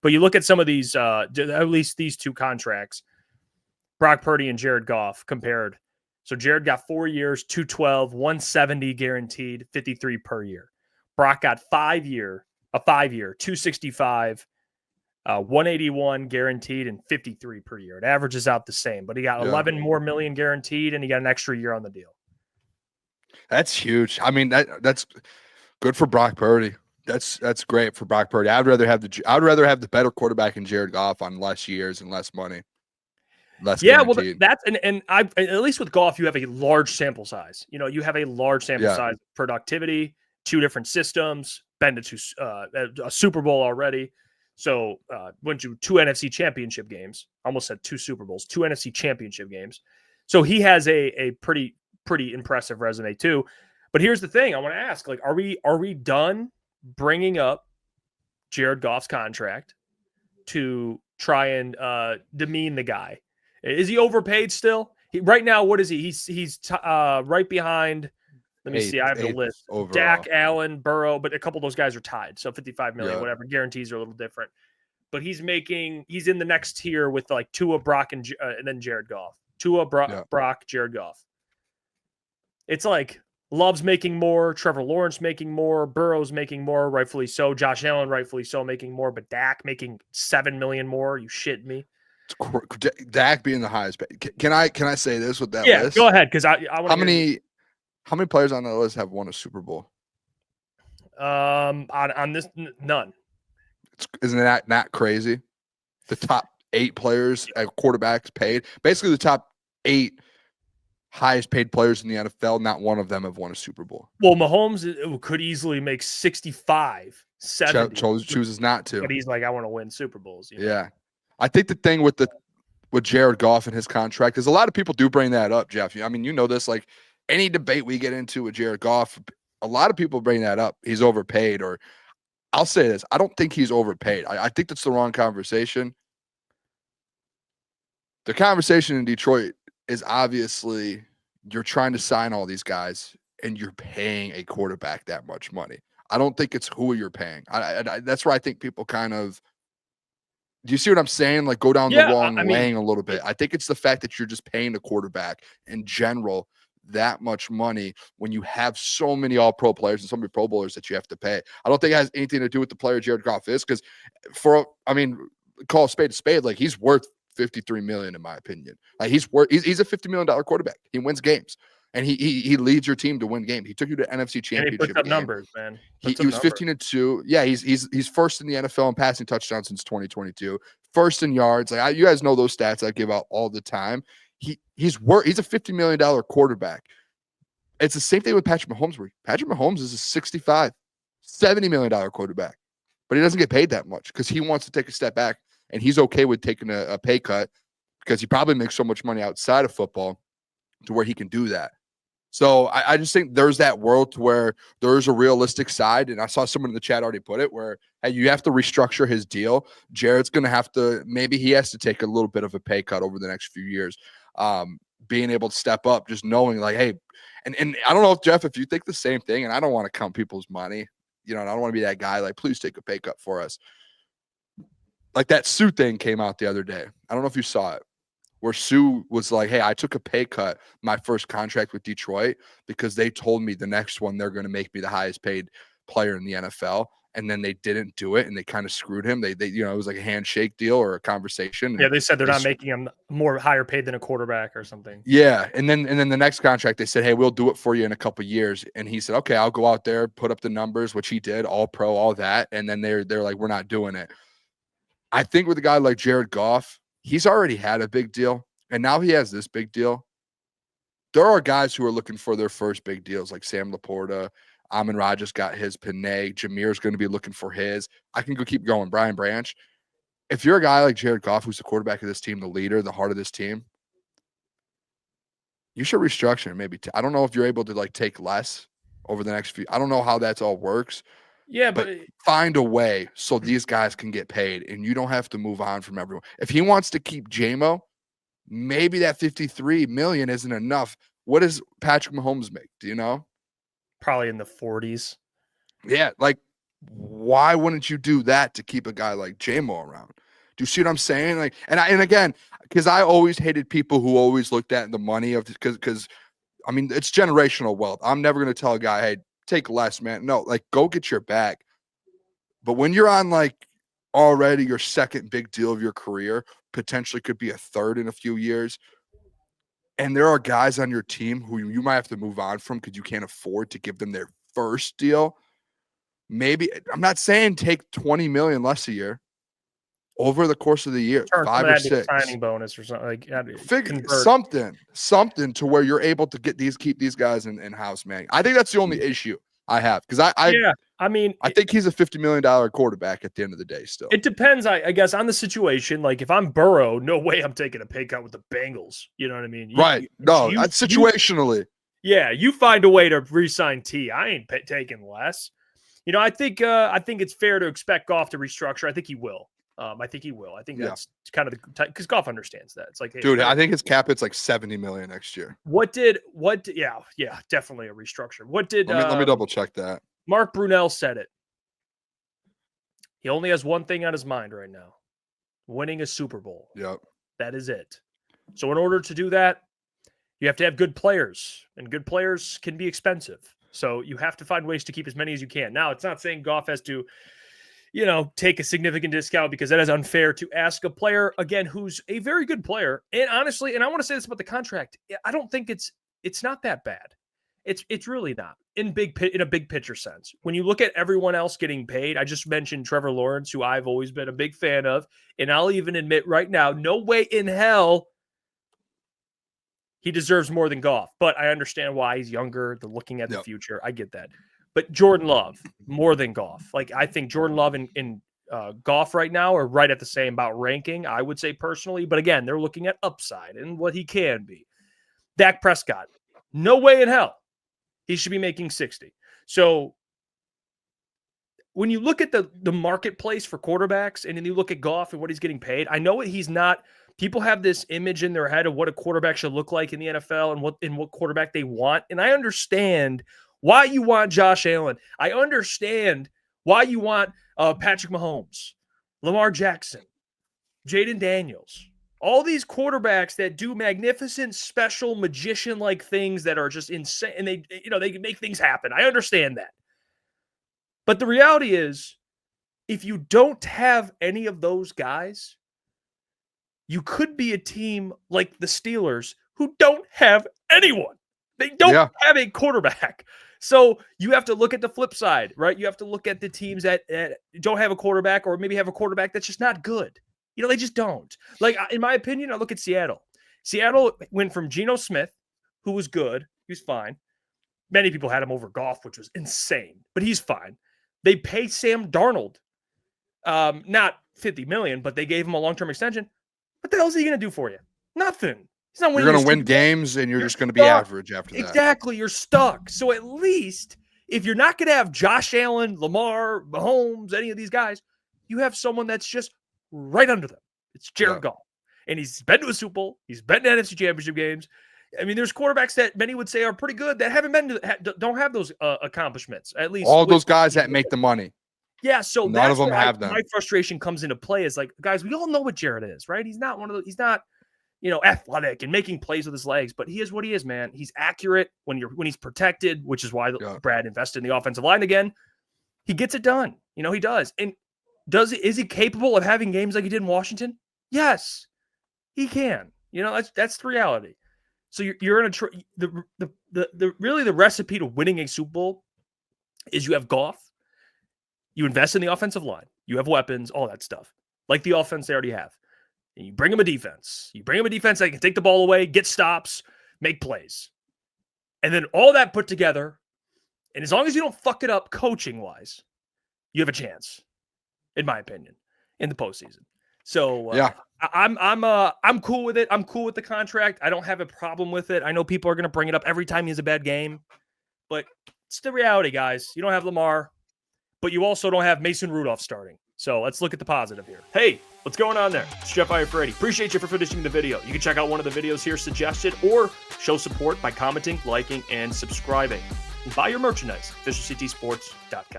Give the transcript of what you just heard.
But you look at some of these, at least these two contracts, Brock Purdy and Jared Goff compared. So Jared got 4 years, 212, 170 guaranteed, 53 per year. Brock got 5 year, 265, 181 guaranteed, and 53 per year. It averages out the same, but he got 11 more million guaranteed, and he got an extra year on the deal. That's huge. I mean, that's good for Brock Purdy. That's great for Brock Purdy. I'd rather have the better quarterback in Jared Goff on less years and less money. Less guaranteed. Well, that's and I at least with Goff, you have a large sample size. You have a large sample size of productivity, 2 different systems, been to a Super Bowl already. So went to 2 NFC championship games. Almost said 2 Super Bowls, 2 NFC championship games. So he has a pretty impressive resume too. But here's the thing: I want to ask, like, are we done bringing up Jared Goff's contract to try and demean the guy? Is he overpaid still? Right now, what is he? He's right behind. Let me see. I have the list. Overall. Dak, Allen, Burrow, but a couple of those guys are tied. So 55 million, whatever. Guarantees are a little different. But he's in the next tier with like Tua, Brock, and then Jared Goff. Tua, Brock, Jared Goff. It's like Love's making more, Trevor Lawrence making more, Burrow's making more, rightfully so. Josh Allen, rightfully so, making more, but Dak making $7 million more. You shit me. Dak being the highest paid. Can I say this with that list? Yeah, go ahead, because I want. How many players on the list have won a Super Bowl? On this, none. Isn't that not crazy? The top 8 players at quarterbacks paid. Basically, the top 8 highest paid players in the NFL, not one of them have won a Super Bowl. Well, Mahomes could easily make 65, 70. Chooses not to. But he's like, I want to win Super Bowls. Yeah. I think the thing with Jared Goff and his contract is a lot of people do bring that up, Jeff. I mean, you know this, like any debate we get into with Jared Goff, a lot of people bring that up. He's overpaid, or I'll say this. I don't think he's overpaid. I think that's the wrong conversation. The conversation in Detroit is obviously you're trying to sign all these guys and you're paying a quarterback that much money. I don't think it's who you're paying. That's where I think people kind of, do you see what I'm saying? Like go down the wrong lane a little bit. I think it's the fact that you're just paying the quarterback in general that much money when you have so many all-pro players and so many Pro Bowlers that you have to pay. I don't think it has anything to do with the player Jared Goff is, because call a spade, like he's worth $53 million in my opinion. Like he's a $50 million quarterback. He wins games. And he leads your team to win games. He took you to NFC Championship. And he puts up numbers, man. He was 15-2. Yeah, he's first in the NFL in passing touchdowns since 2022. First in yards. Like you guys know those stats I give out all the time. He's a $50 million quarterback. It's the same thing with Patrick Mahomes. Patrick Mahomes is a $65, $70 million quarterback, but he doesn't get paid that much because he wants to take a step back, and he's okay with taking a pay cut because he probably makes so much money outside of football to where he can do that. So I just think there's that world to where there's a realistic side. And I saw someone in the chat already put it where, hey, you have to restructure his deal. Jared's going to have to, maybe he has to take a little bit of a pay cut over the next few years. Being able to step up, just knowing like, hey, and I don't know if Jeff, if you think the same thing, and I don't want to count people's money, and I don't want to be that guy, like, please take a pay cut for us. Like that Sue thing came out the other day. I don't know if you saw it, where Sue was like, hey, I took a pay cut my first contract with Detroit because they told me the next one they're going to make me the highest paid player in the NFL. And then they didn't do it, and they kind of screwed him. They it was like a handshake deal or a conversation. Yeah, they said they're not making him more higher paid than a quarterback or something. Yeah, and then the next contract, they said, hey, we'll do it for you in a couple of years. And he said, okay, I'll go out there, put up the numbers, which he did, all pro, all that. And then they're like, we're not doing it. I think with a guy like Jared Goff, he's already had a big deal, and now he has this big deal. There are guys who are looking for their first big deals, like Sam Laporta. Amon-Ra just got his. Panay. Jameer's going to be looking for his. I can go keep going. Brian Branch. If you're a guy like Jared Goff, who's the quarterback of this team, the leader, the heart of this team, you should restructure maybe. I don't know if you're able to like take less over the next few. I don't know how that's all works. Yeah, but find a way so these guys can get paid, and you don't have to move on from everyone. If he wants to keep J-Mo, maybe that $53 million isn't enough. What does Patrick Mahomes make? Do you know? Probably in the 40s. Yeah, like Why wouldn't you do that to keep a guy like J-Mo around? Do you see what I'm saying? Like, and again, because I always hated people who always looked at the money of because I mean it's generational wealth. I'm never gonna tell a guy, hey, take less, man. No, like go get your bag. But when you're on like already your second big deal of your career, potentially could be a third in a few years, and there are guys on your team who you might have to move on from because you can't afford to give them their first deal. Maybe I'm not saying take 20 million less a year over the course of the year, Turn 5 or 6 signing bonus or something like figure something to where you're able to keep these guys in house, man. I think that's the only issue I have because I think he's a $50 million quarterback at the end of the day. Still, it depends, I guess, on the situation. Like if I'm Burrow, no way I'm taking a pay cut with the Bengals. You know what I mean? Situationally. You find a way to re-sign T. I ain't taking less. You know, I think it's fair to expect Goff to restructure. I think he will. I think that's kind of because Goff understands that. It's like, hey, dude, I think his cap it's like 70 million next year. Yeah, definitely a restructure. Let me double check that. Mark Brunell said it. He only has one thing on his mind right now: winning a Super Bowl. Yep, that is it. So in order to do that, you have to have good players, and good players can be expensive. So you have to find ways to keep as many as you can. Now, it's not saying Goff has to, take a significant discount because that is unfair to ask a player, again, who's a very good player. And honestly, and I want to say this about the contract, I don't think it's not that bad. It's really not in a big picture sense. When you look at everyone else getting paid, I just mentioned Trevor Lawrence, who I've always been a big fan of. And I'll even admit right now, no way in hell he deserves more than Goff, but I understand why he's younger. They're looking at the future. I get that. But Jordan Love, more than Goff. Like, I think Jordan Love and Goff right now are right at the same about ranking, I would say personally. But again, they're looking at upside and what he can be. Dak Prescott, no way in hell he should be making 60. So when you look at the marketplace for quarterbacks and then you look at Goff and what he's getting paid, I know he's not. People have this image in their head of what a quarterback should look like in the NFL and what quarterback they want. And I understand why you want Josh Allen. I understand why you want Patrick Mahomes, Lamar Jackson, Jaden Daniels, all these quarterbacks that do magnificent, special, magician-like things that are just insane. And they can make things happen. I understand that. But the reality is, if you don't have any of those guys, you could be a team like the Steelers who don't have anyone. They don't have a quarterback. So you have to look at the flip side, right? You have to look at the teams that don't have a quarterback or maybe have a quarterback that's just not good. They just don't. Like, in my opinion, I look at Seattle. Seattle went from Geno Smith, who was good. He was fine. Many people had him over Goff, which was insane, but he's fine. They pay Sam Darnold, not $50 million, but they gave him a long-term extension. What the hell is he going to do for you? Nothing. He's not winning. You're going to win games, and you're just going to be average after that. Exactly. You're stuck. So at least if you're not going to have Josh Allen, Lamar, Mahomes, any of these guys, you have someone that's just right under them. It's Jared Goff. And he's been to a Super Bowl. He's been to NFC Championship games. I mean, there's quarterbacks that many would say are pretty good that haven't been to, don't have those accomplishments. At least all those guys that make the money. Yeah, so none of them have them. My frustration comes into play is like, guys, we all know what Jared is, right? He's not one of those. He's not, athletic and making plays with his legs, but he is what he is, man. He's accurate when he's protected, which is why Brad invested in the offensive line again. He gets it done. He does. And is he capable of having games like he did in Washington? Yes, he can. That's the reality. So you're in the recipe to winning a Super Bowl is you have Goff. You invest in the offensive line. You have weapons, all that stuff. Like the offense they already have. And you bring them a defense. You bring them a defense that can take the ball away, get stops, make plays. And then all that put together, and as long as you don't fuck it up coaching-wise, you have a chance, in my opinion, in the postseason. So I'm cool with it. I'm cool with the contract. I don't have a problem with it. I know people are going to bring it up every time he has a bad game. But it's the reality, guys. You don't have Lamar. But you also don't have Mason Rudolph starting. So let's look at the positive here. Hey, what's going on there? It's Jeff Iafrate. Appreciate you for finishing the video. You can check out one of the videos here suggested or show support by commenting, liking, and subscribing. And buy your merchandise, officialctsports.com.